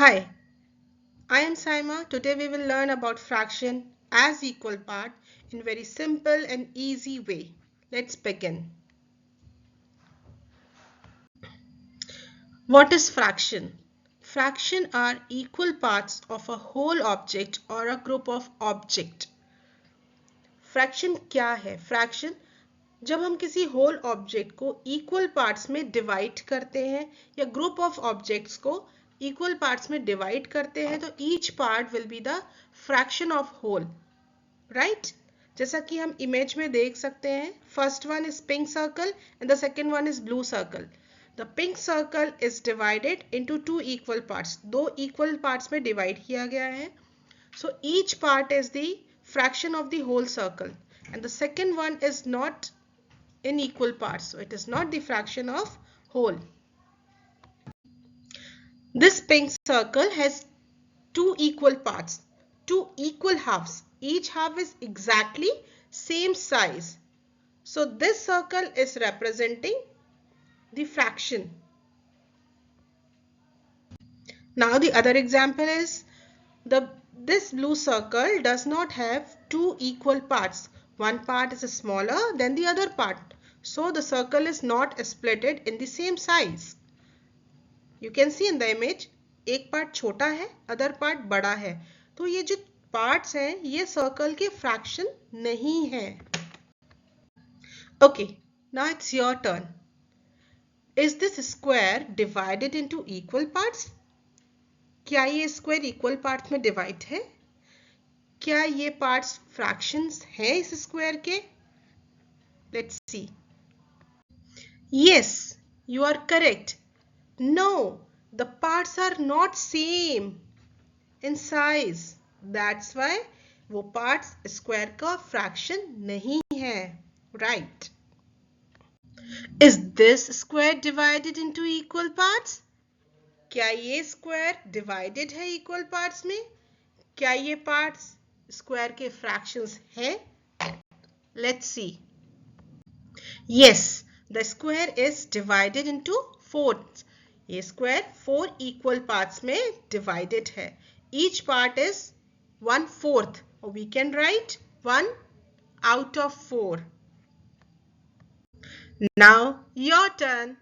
Hi, I am Saima. Today we will learn about fraction as equal part in very simple and easy way. Let's begin. What is fraction? Fraction are equal parts of a whole object or a group of object. Fraction क्या है? Fraction जब हम किसी whole object को equal parts में divide करते हैं या ग्रुप ऑफ ऑब्जेक्ट्स को इक्वल पार्ट्स में डिवाइड करते हैं तो each part will be the fraction of whole, right? जैसा कि हम इमेज में देख सकते हैं, first one is pink circle and the second one is blue circle. The pink circle is divided into two equal parts. दो equal parts में divide किया गया है. So each part is the fraction of the whole circle and the second one is not in equal parts, so it is not the fraction of whole. This pink circle has two equal parts, two equal halves. Each half is exactly same size, so this circle is representing the fraction. Now the other example is this blue circle does not have two equal parts. One part is smaller than the other part, so the circle is not splitted in the same size. You can see in the image, एक part छोटा है, other part बड़ा है. तो ये जो parts हैं, ये circle के fraction नहीं है. Okay, now it's your turn. Is this square divided into equal parts? क्या ये स्क्वायर इक्वल पार्ट्स में डिवाइड है? क्या ये पार्ट्स फ्रैक्शंस हैं इस स्क्वायर के? Let's see. Yes, you are correct. No, the parts are not same in size. That's why वो पार्ट्स स्क्वायर का फ्रैक्शन नहीं है. Right. Is this square divided into equal parts? क्या ये स्क्वायर डिवाइडेड है इक्वल पार्ट्स में? क्या ये पार्ट्स स्क्वायर के फ्रैक्शंस है? Let's see. Yes, the square is divided into fourth. ये स्क्वायर 4 इक्वल पार्ट्स में डिवाइडेड है. ईच पार्ट इज 1/4, और we can write 1 out of 4. Now your turn.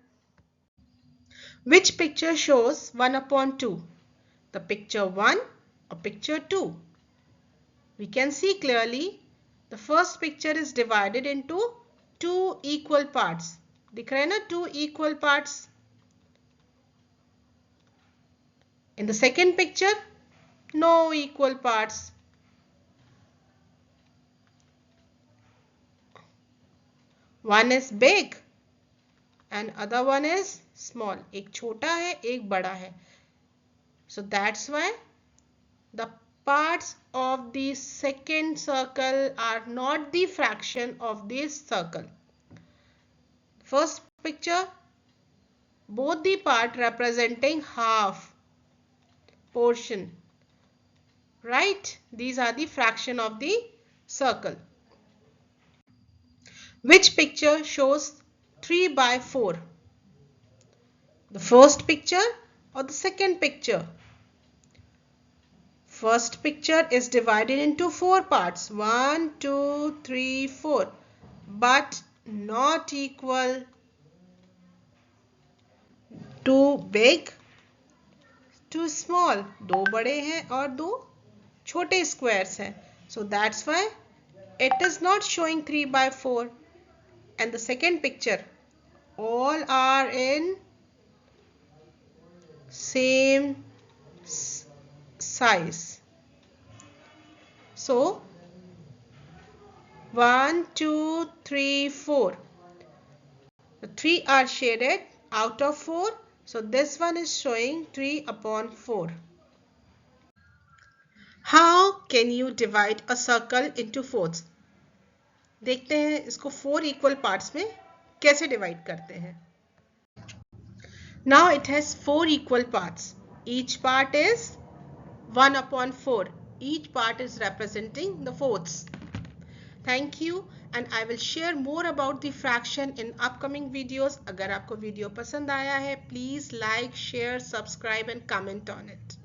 Which picture shows 1/2? The picture 1 or picture 2? We can see clearly the first picture is divided into two equal parts. दिख रहा है ना, two equal parts. In the second picture, no equal parts. One is big and other one is small. एक छोटा है, एक बड़ा है. So that's why the parts of the second circle are not the fraction of this circle. First picture, both the part representing half portion, right? These are the fraction of the circle. Which picture shows 3/4? The first picture or the second picture? First picture is divided into 4 parts. 1, 2, 3, 4. But not equal. Too big, too small. दो बड़े हैं और दो छोटे squares हैं. So that's why it is not showing 3/4. And the second picture, all are in same size. So 1, 2, 3, 4. The 3 are shaded out of 4. So this one is showing 3/4. How can you divide a circle into fourths? देखते हैं इसको 4 equal parts में कैसे divide करते हैं. Now it has 4 equal parts. Each part is 1/4. Each part is representing the fourths. Thank you, and I will share more about the fraction in upcoming videos. अगर आपको video पसंद आया है, please like, share, subscribe and comment on it.